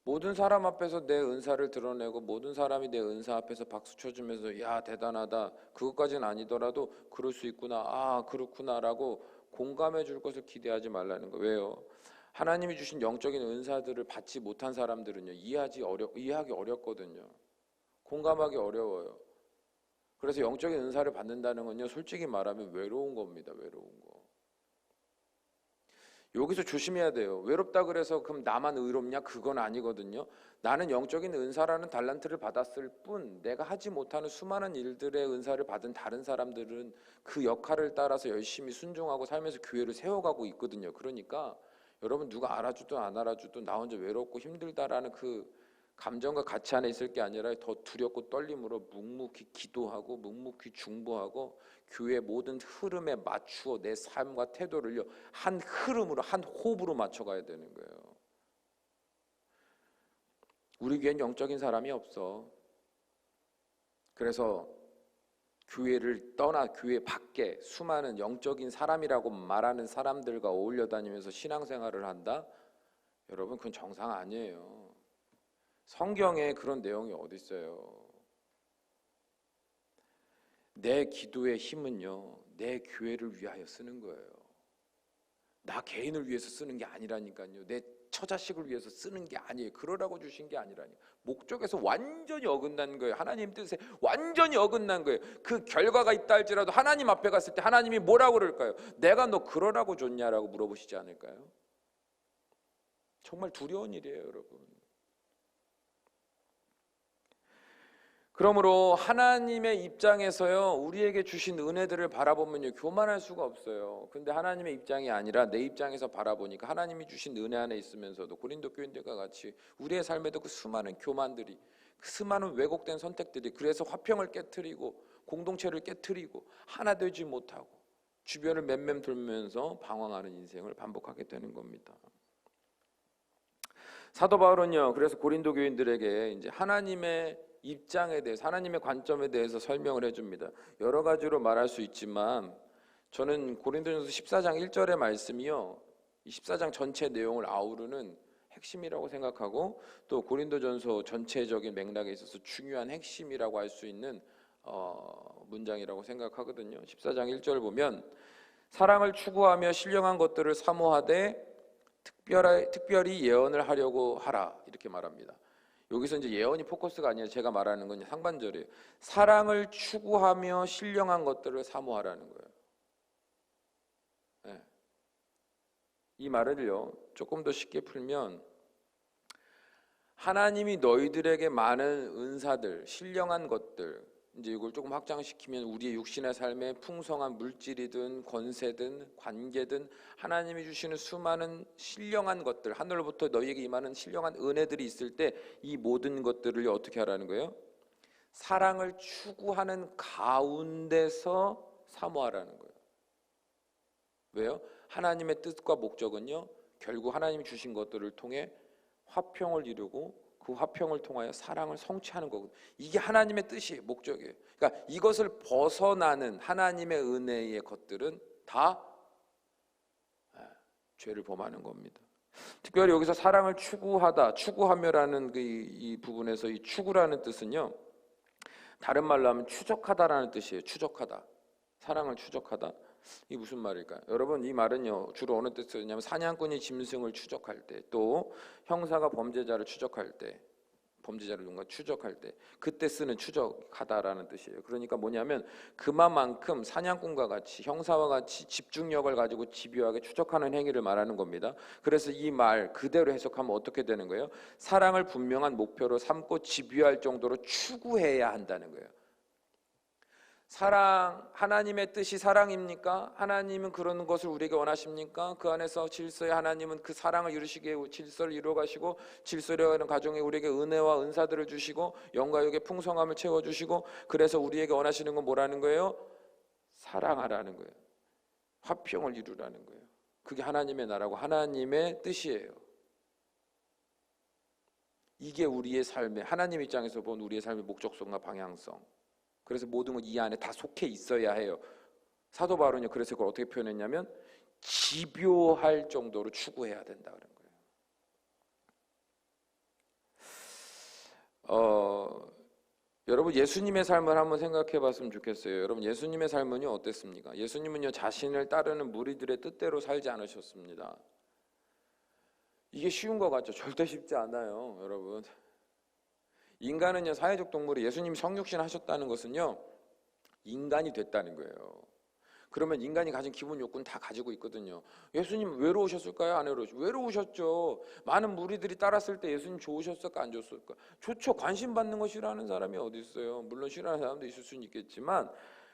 Speaker 1: 모든 사람 앞에서 내 은사를 드러내고 모든 사람이 내 은사 앞에서 박수 쳐주면서 야 대단하다 그것까지는 아니더라도 그럴 수 있구나 아 그렇구나라고 공감해 줄 것을 기대하지 말라는 거예요. 왜요? 하나님이 주신 영적인 은사들을 받지 못한 사람들은요 이해하기 어렵거든요. 공감하기 어려워요. 그래서 영적인 은사를 받는다는 건요, 솔직히 말하면 외로운 겁니다. 외로운 거. 여기서 조심해야 돼요. 외롭다 그래서 그럼 나만 의롭냐? 그건 아니거든요. 나는 영적인 은사라는 달란트를 받았을 뿐 내가 하지 못하는 수많은 일들의 은사를 받은 다른 사람들은 그 역할을 따라서 열심히 순종하고 살면서 교회를 세워가고 있거든요. 그러니까 여러분 누가 알아주든 안 알아주든 나 혼자 외롭고 힘들다라는 그 감정과 같이 안에 있을 게 아니라 더 두렵고 떨림으로 묵묵히 기도하고 묵묵히 중보하고 교회 모든 흐름에 맞추어 내 삶과 태도를요 한 흐름으로 한 호흡으로 맞춰가야 되는 거예요. 우리 교회는 영적인 사람이 없어. 그래서 교회를 떠나 교회 밖에 수많은 영적인 사람이라고 말하는 사람들과 어울려 다니면서 신앙생활을 한다? 여러분 그건 정상 아니에요. 성경에 그런 내용이 어디 있어요? 내 기도의 힘은요 내 교회를 위하여 쓰는 거예요. 나 개인을 위해서 쓰는 게 아니라니까요. 내 처자식을 위해서 쓰는 게 아니에요. 그러라고 주신 게 아니라니까. 목적에서 완전히 어긋난 거예요. 하나님 뜻에 완전히 어긋난 거예요. 그 결과가 있다 할지라도 하나님 앞에 갔을 때 하나님이 뭐라고 그럴까요? 내가 너 그러라고 줬냐라고 물어보시지 않을까요? 정말 두려운 일이에요, 여러분. 그러므로 하나님의 입장에서요 우리에게 주신 은혜들을 바라보면요 교만할 수가 없어요. 근데 하나님의 입장이 아니라 내 입장에서 바라보니까 하나님이 주신 은혜 안에 있으면서도 고린도 교인들과 같이 우리의 삶에도 그 수많은 교만들이, 그 수많은 왜곡된 선택들이, 그래서 화평을 깨트리고 공동체를 깨트리고 하나 되지 못하고 주변을 맴맴 돌면서 방황하는 인생을 반복하게 되는 겁니다. 사도 바울은요 그래서 고린도 교인들에게 이제 하나님의 입장에 대해서, 하나님의 관점에 대해서 설명을 해줍니다. 여러 가지로 말할 수 있지만 저는 고린도전서 14장 1절의 말씀이요 이 14장 전체 내용을 아우르는 핵심이라고 생각하고 또 고린도전서 전체적인 맥락에 있어서 중요한 핵심이라고 할 수 있는 문장이라고 생각하거든요. 14장 1절 보면 사랑을 추구하며 신령한 것들을 사모하되 특별히 예언을 하려고 하라 이렇게 말합니다. 여기서 이제 예언이 포커스가 아니라 제가 말하는 건 상반절이에요. 사랑을 추구하며 신령한 것들을 사모하라는 거예요. 네. 이 말을요 조금 더 쉽게 풀면 하나님이 너희들에게 많은 은사들, 신령한 것들, 이제 이걸 조금 확장시키면 우리의 육신의 삶에 풍성한 물질이든 권세든 관계든 하나님이 주시는 수많은 신령한 것들, 하늘로부터 너희에게 임하는 신령한 은혜들이 있을 때 이 모든 것들을 어떻게 하라는 거예요? 사랑을 추구하는 가운데서 사모하라는 거예요. 왜요? 하나님의 뜻과 목적은요 결국 하나님이 주신 것들을 통해 화평을 이루고 그 화평을 통하여 사랑을 성취하는 거거든요. 이게 하나님의 뜻이에요. 목적이에요. 그러니까 이것을 벗어나는 하나님의 은혜의 것들은 다 죄를 범하는 겁니다. 특별히 여기서 사랑을 추구하다, 추구하며라는 이 부분에서 이 추구라는 뜻은요 다른 말로 하면 추적하다라는 뜻이에요. 추적하다, 사랑을 추적하다. 이게 무슨 말일까요? 여러분 이 말은요 주로 어느 때 쓰냐면 사냥꾼이 짐승을 추적할 때, 또 형사가 범죄자를 추적할 때, 범죄자를 누군가 추적할 때 그때 쓰는 추적하다라는 뜻이에요. 그러니까 뭐냐면 그만큼 사냥꾼과 같이 형사와 같이 집중력을 가지고 집요하게 추적하는 행위를 말하는 겁니다. 그래서 이 말 그대로 해석하면 어떻게 되는 거예요? 사랑을 분명한 목표로 삼고 집요할 정도로 추구해야 한다는 거예요. 사랑, 하나님의 뜻이 사랑입니까? 하나님은 그런 것을 우리에게 원하십니까? 그 안에서 질서의 하나님은 그 사랑을 이루시기에 질서를 이루어 가시고 질서라는 가정에 우리에게 은혜와 은사들을 주시고 영과 육의 풍성함을 채워주시고 그래서 우리에게 원하시는 건 뭐라는 거예요? 사랑하라는 거예요. 화평을 이루라는 거예요. 그게 하나님의 나라고 하나님의 뜻이에요. 이게 우리의 삶의, 하나님 입장에서 본 우리의 삶의 목적성과 방향성. 그래서 모든 건 이 안에 다 속해 있어야 해요. 사도 바울은요 그래서 그걸 어떻게 표현했냐면 집요할 정도로 추구해야 된다 그런 거예요. 여러분 예수님의 삶을 한번 생각해 봤으면 좋겠어요. 여러분 예수님의 삶은요 어땠습니까? 예수님은요 자신을 따르는 무리들의 뜻대로 살지 않으셨습니다. 이게 쉬운 것 같죠? 절대 쉽지 않아요, 여러분. 인간은요 사회적 동물이 예수님이 성육신 하셨다는 것은요 인간이 됐다는 거예요. 그러면 인간이 가진 기본 욕구는 다 가지고 있거든요. 예수님 외로우셨을까요? 안 외로우셨죠. 많은 무리들이 따랐을 때 예수님 좋으셨을까? 안 좋았을까? 좋죠. 관심 받는 거 싫어하는 사람이 어디 있어요. 물론 싫어하는 사람도 있을 수는 있겠지만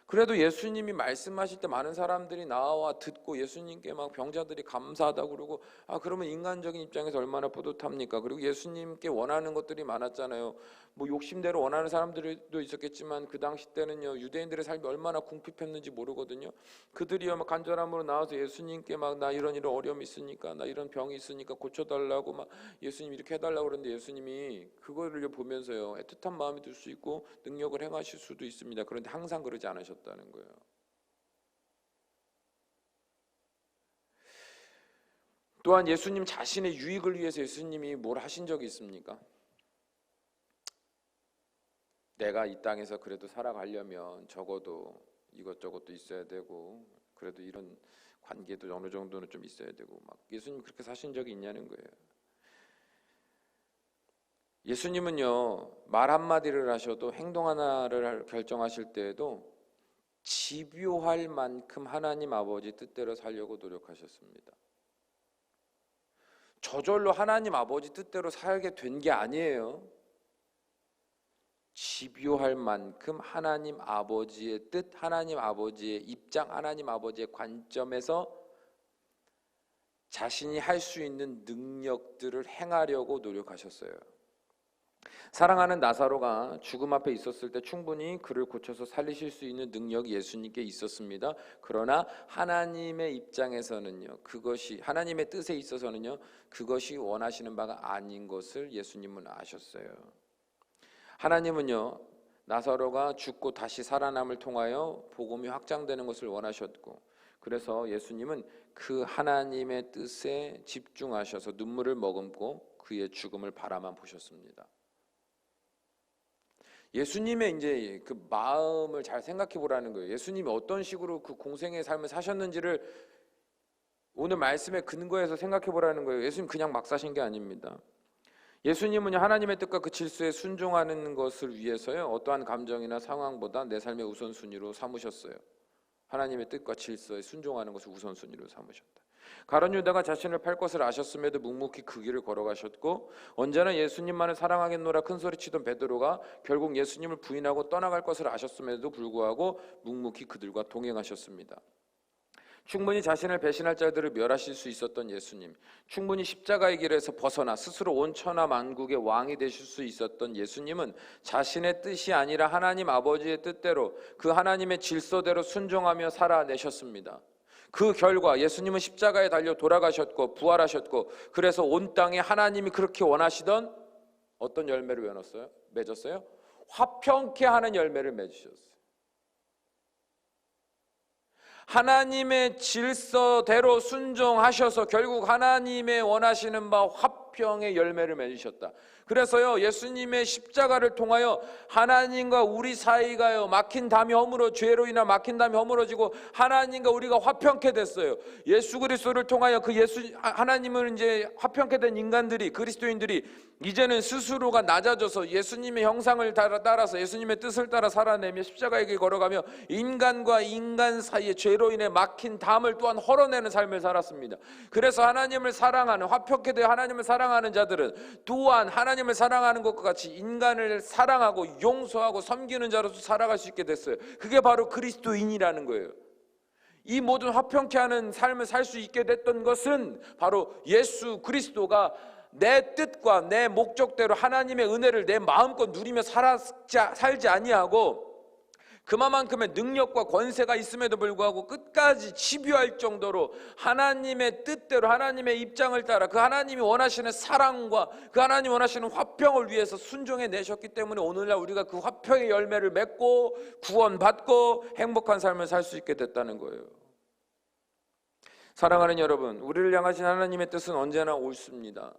Speaker 1: 그래도 예수님이 말씀하실 때 많은 사람들이 나와 듣고 예수님께 막 병자들이 감사하다고 그러고 그러면 인간적인 입장에서 얼마나 뿌듯합니까? 그리고 예수님께 원하는 것들이 많았잖아요. 뭐 욕심대로 원하는 사람들도 있었겠지만 그 당시 때는요 유대인들의 삶이 얼마나 궁핍했는지 모르거든요. 그들이요 막 간절함으로 나와서 예수님께 막 나 이런 어려움이 있으니까 나 이런 병이 있으니까 고쳐달라고 막 예수님 이렇게 해달라고 그러는데 예수님이 그거를 보면서요 애틋한 마음이 들 수 있고 능력을 행하실 수도 있습니다. 그런데 항상 그러지 않으셨다는 거예요. 또한 예수님 자신의 유익을 위해서 예수님이 뭘 하신 적이 있습니까? 내가 이 땅에서 그래도 살아가려면 적어도 이것저것도 있어야 되고 그래도 이런 관계도 어느 정도는 좀 있어야 되고 막 예수님 그렇게 사신 적이 있냐는 거예요. 예수님은요 말 한마디를 하셔도 행동 하나를 결정하실 때에도 집요할 만큼 하나님 아버지 뜻대로 살려고 노력하셨습니다. 저절로 하나님 아버지 뜻대로 살게 된 게 아니에요. 집요할 만큼 하나님 아버지의 뜻, 하나님 아버지의 입장, 하나님 아버지의 관점에서 자신이 할 수 있는 능력들을 행하려고 노력하셨어요. 사랑하는 나사로가 죽음 앞에 있었을 때 충분히 그를 고쳐서 살리실 수 있는 능력이 예수님께 있었습니다. 그러나 하나님의 입장에서는요, 그것이 하나님의 뜻에 있어서는요, 그것이 원하시는 바가 아닌 것을 예수님은 아셨어요. 하나님은요 나사로가 죽고 다시 살아남을 통하여 복음이 확장되는 것을 원하셨고 그래서 예수님은 그 하나님의 뜻에 집중하셔서 눈물을 머금고 그의 죽음을 바라만 보셨습니다. 예수님의 이제 그 마음을 잘 생각해 보라는 거예요. 예수님이 어떤 식으로 그 공생의 삶을 사셨는지를 오늘 말씀의 근거에서 생각해 보라는 거예요. 예수님 그냥 막 사신 게 아닙니다. 예수님은 하나님의 뜻과 그 질서에 순종하는 것을 위해서요 어떠한 감정이나 상황보다 내 삶의 우선순위로 삼으셨어요. 하나님의 뜻과 질서에 순종하는 것을 우선순위로 삼으셨다. 가룟 유다가 자신을 팔 것을 아셨음에도 묵묵히 그 길을 걸어가셨고 언제나 예수님만을 사랑하겠노라 큰소리치던 베드로가 결국 예수님을 부인하고 떠나갈 것을 아셨음에도 불구하고 묵묵히 그들과 동행하셨습니다. 충분히 자신을 배신할 자들을 멸하실 수 있었던 예수님, 충분히 십자가의 길에서 벗어나 스스로 온 천하 만국의 왕이 되실 수 있었던 예수님은 자신의 뜻이 아니라 하나님 아버지의 뜻대로 그 하나님의 질서대로 순종하며 살아내셨습니다. 그 결과 예수님은 십자가에 달려 돌아가셨고 부활하셨고 그래서 온 땅에 하나님이 그렇게 원하시던 어떤 열매를 맺었어요? 화평케 하는 열매를 맺으셨어요. 하나님의 질서대로 순종하셔서 결국 하나님의 원하시는 바 화평의 열매를 맺으셨다. 그래서요 예수님의 십자가를 통하여 하나님과 우리 사이가요 막힌 담이 죄로 인한 막힌 담이 허물어지고 하나님과 우리가 화평케 됐어요. 예수 그리스도를 통하여 하나님을 이제 화평케 된 인간들이 그리스도인들이 이제는 스스로가 낮아져서 예수님의 형상을 따라서 예수님의 뜻을 따라 살아내며 십자가의 길 걸어가며 인간과 인간 사이에 죄로 인해 막힌 담을 또한 헐어내는 삶을 살았습니다. 그래서 하나님을 사랑하는 화평케 되어 하나님을 사랑하는 자들은 또한 하나님을 사랑하는 것과 같이 인간을 사랑하고 용서하고 섬기는 자로서 살아갈 수 있게 됐어요. 그게 바로 그리스도인이라는 거예요. 이 모든 화평케 하는 삶을 살 수 있게 됐던 것은 바로 예수 그리스도가 내 뜻과 내 목적대로 하나님의 은혜를 내 마음껏 누리며 살지 아니하고 그만큼의 능력과 권세가 있음에도 불구하고 끝까지 집요할 정도로 하나님의 뜻대로 하나님의 입장을 따라 그 하나님이 원하시는 사랑과 그 하나님이 원하시는 화평을 위해서 순종해 내셨기 때문에 오늘날 우리가 그 화평의 열매를 맺고 구원받고 행복한 삶을 살 수 있게 됐다는 거예요. 사랑하는 여러분, 우리를 향하신 하나님의 뜻은 언제나 옳습니다.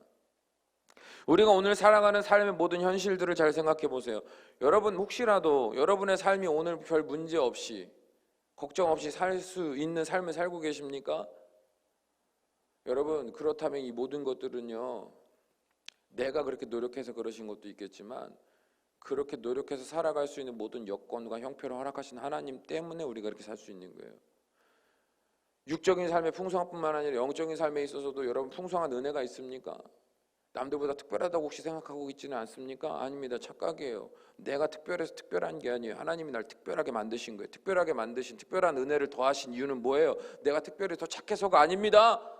Speaker 1: 우리가 오늘 살아가는 삶의 모든 현실들을 잘 생각해 보세요. 여러분 혹시라도 여러분의 삶이 오늘 별 문제 없이 걱정 없이 살 수 있는 삶을 살고 계십니까? 여러분 그렇다면 이 모든 것들은요 내가 그렇게 노력해서 그러신 것도 있겠지만 그렇게 노력해서 살아갈 수 있는 모든 여건과 형편을 허락하신 하나님 때문에 우리가 그렇게 살 수 있는 거예요. 육적인 삶의 풍성함뿐만 아니라 영적인 삶에 있어서도 여러분 풍성한 은혜가 있습니까? 남들보다 특별하다고 혹시 생각하고 있지는 않습니까? 아닙니다. 착각이에요. 내가 특별해서 특별한 게 아니에요. 하나님이 날 특별하게 만드신 거예요. 특별하게 만드신 특별한 은혜를 더하신 이유는 뭐예요? 내가 특별히 더 착해서가 아닙니다.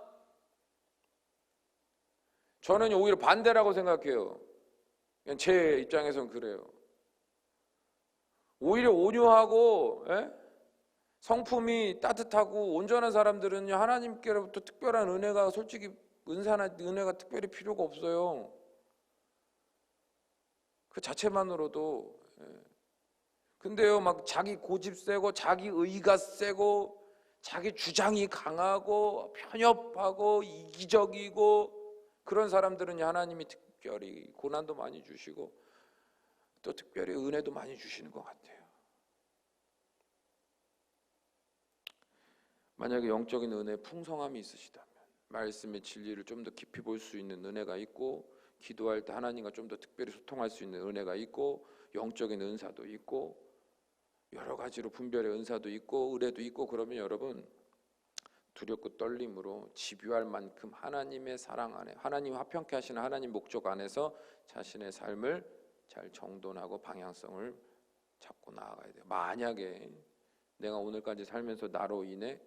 Speaker 1: 저는 오히려 반대라고 생각해요. 그냥 제 입장에서는 그래요. 오히려 온유하고 성품이 따뜻하고 온전한 사람들은요, 하나님께로부터 특별한 은혜가 솔직히 은혜가 특별히 필요가 없어요. 그 자체만으로도. 근데요, 막 자기 고집 세고 자기 의가 세고 자기 주장이 강하고 편협하고 이기적이고 그런 사람들은 하나님이 특별히 고난도 많이 주시고 또 특별히 은혜도 많이 주시는 것 같아요. 만약에 영적인 은혜에 풍성함이 있으시다면 말씀의 진리를 좀 더 깊이 볼 수 있는 은혜가 있고 기도할 때 하나님과 좀 더 특별히 소통할 수 있는 은혜가 있고 영적인 은사도 있고 여러 가지로 분별의 은사도 있고 의뢰도 있고 그러면 여러분 두렵고 떨림으로 집요할 만큼 하나님의 사랑 안에 하나님 화평케 하시는 하나님 목적 안에서 자신의 삶을 잘 정돈하고 방향성을 잡고 나아가야 돼요. 만약에 내가 오늘까지 살면서 나로 인해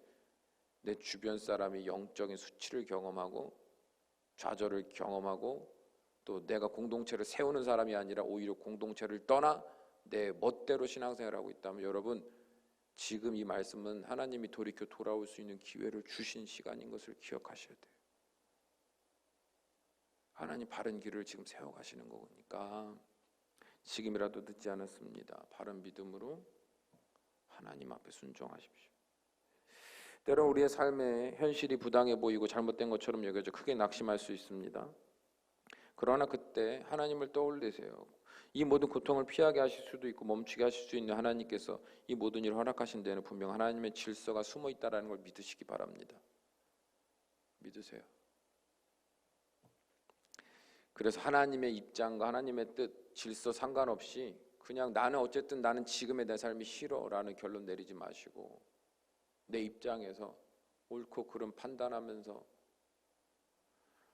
Speaker 1: 내 주변 사람이 영적인 수치를 경험하고 좌절을 경험하고 또 내가 공동체를 세우는 사람이 아니라 오히려 공동체를 떠나 내 멋대로 신앙생활을 하고 있다면 여러분 지금 이 말씀은 하나님이 돌이켜 돌아올 수 있는 기회를 주신 시간인 것을 기억하셔야 돼요. 하나님 바른 길을 지금 세워가시는 거니까 지금이라도 늦지 않았습니다. 바른 믿음으로 하나님 앞에 순종하십시오. 때론 우리의 삶의 현실이 부당해 보이고 잘못된 것처럼 여겨져 크게 낙심할 수 있습니다. 그러나 그때 하나님을 떠올리세요. 이 모든 고통을 피하게 하실 수도 있고 멈추게 하실 수 있는 하나님께서 이 모든 일을 허락하신 데는 분명 하나님의 질서가 숨어 있다는 걸 믿으시기 바랍니다. 믿으세요. 그래서 하나님의 입장과 하나님의 뜻, 질서 상관없이 그냥 나는 지금의 내 삶이 싫어라는 결론 내리지 마시고 내 입장에서 옳고 그름 판단하면서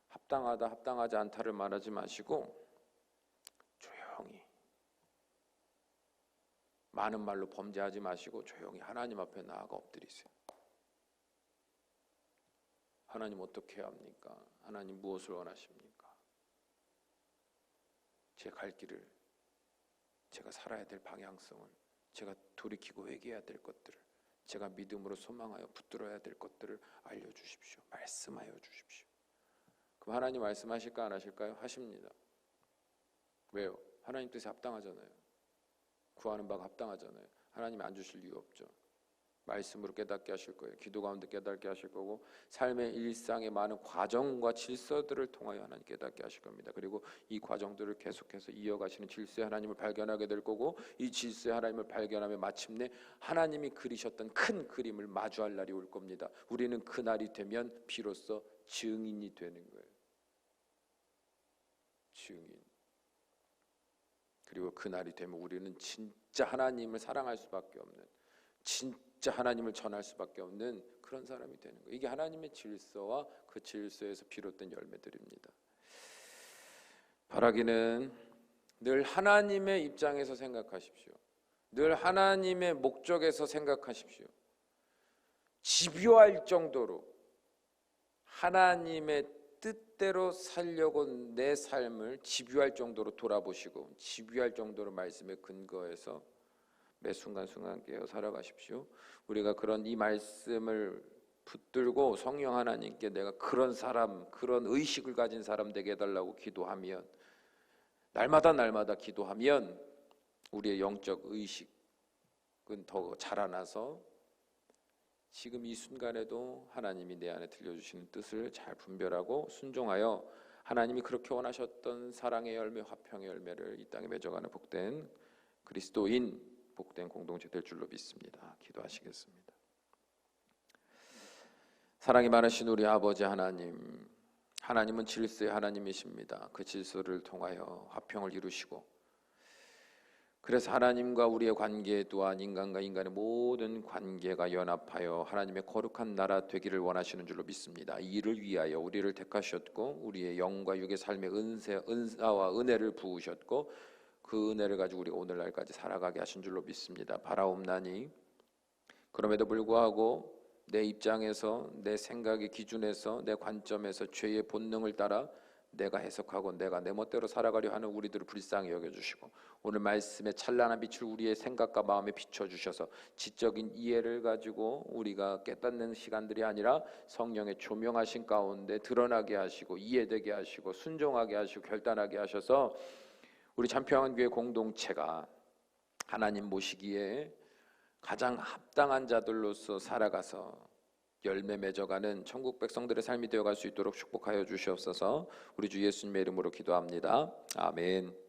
Speaker 1: 합당하다 합당하지 않다를 말하지 마시고 조용히 많은 말로 범죄하지 마시고 조용히 하나님 앞에 나아가 엎드리세요. 하나님 어떻게 해야 합니까? 하나님 무엇을 원하십니까? 제 갈 길을 제가 살아야 될 방향성을 제가 돌이키고 회개해야 될 것들을 제가 믿음으로 소망하여 붙들어야 될 것들을 알려주십시오. 말씀하여 주십시오. 그럼 하나님 말씀하실까 안 하실까요? 하십니다. 왜요? 하나님 뜻에 합당하잖아요. 구하는 바가 합당하잖아요. 하나님이 안 주실 이유 없죠. 말씀으로 깨닫게 하실 거예요. 기도 가운데 깨닫게 하실 거고 삶의 일상의 많은 과정과 질서들을 통하여 하나님 깨닫게 하실 겁니다. 그리고 이 과정들을 계속해서 이어가시는 질서의 하나님을 발견하게 될 거고 이 질서의 하나님을 발견하며 마침내 하나님이 그리셨던 큰 그림을 마주할 날이 올 겁니다. 우리는 그 날이 되면 비로소 증인이 되는 거예요. 증인. 그리고 그 날이 되면 우리는 진짜 하나님을 사랑할 수밖에 없는 진짜 하나님을 전할 수밖에 없는 그런 사람이 되는 거예요. 이게 하나님의 질서와 그 질서에서 비롯된 열매들입니다. 바라기는 늘 하나님의 입장에서 생각하십시오. 늘 하나님의 목적에서 생각하십시오. 집요할 정도로 하나님의 뜻대로 살려고 내 삶을 집요할 정도로 돌아보시고 집요할 정도로 말씀에 근거해서 매 순간순간 깨어 살아가십시오. 우리가 그런 이 말씀을 붙들고 성령 하나님께 내가 그런 사람, 그런 의식을 가진 사람 되게 해달라고 기도하면 날마다 기도하면 우리의 영적 의식은 더 자라나서 지금 이 순간에도 하나님이 내 안에 들려주시는 뜻을 잘 분별하고 순종하여 하나님이 그렇게 원하셨던 사랑의 열매, 화평의 열매를 이 땅에 맺어가는 복된 그리스도인 복된 공동체 될 줄로 믿습니다. 기도하시겠습니다. 사랑이 많으신 우리 아버지 하나님, 하나님은 질서의 하나님이십니다. 그 질서를 통하여 화평을 이루시고 그래서 하나님과 우리의 관계 또한 인간과 인간의 모든 관계가 연합하여 하나님의 거룩한 나라 되기를 원하시는 줄로 믿습니다. 이 일을 위하여 우리를 택하셨고 우리의 영과 육의 삶의 은사와 은혜를 부으셨고 그 은혜를 가지고 우리가 오늘날까지 살아가게 하신 줄로 믿습니다. 바라옵나니 그럼에도 불구하고 내 입장에서 내 생각의 기준에서 내 관점에서 죄의 본능을 따라 내가 해석하고 내가 내 멋대로 살아가려 하는 우리들을 불쌍히 여겨주시고 오늘 말씀의 찬란한 빛을 우리의 생각과 마음에 비춰주셔서 지적인 이해를 가지고 우리가 깨닫는 시간들이 아니라 성령의 조명하신 가운데 드러나게 하시고 이해되게 하시고 순종하게 하시고 결단하게 하셔서 우리 참평안교회 공동체가 하나님 모시기에 가장 합당한 자들로서 살아가서 열매 맺어가는 천국 백성들의 삶이 되어갈 수 있도록 축복하여 주시옵소서. 우리 주 예수님의 이름으로 기도합니다. 아멘.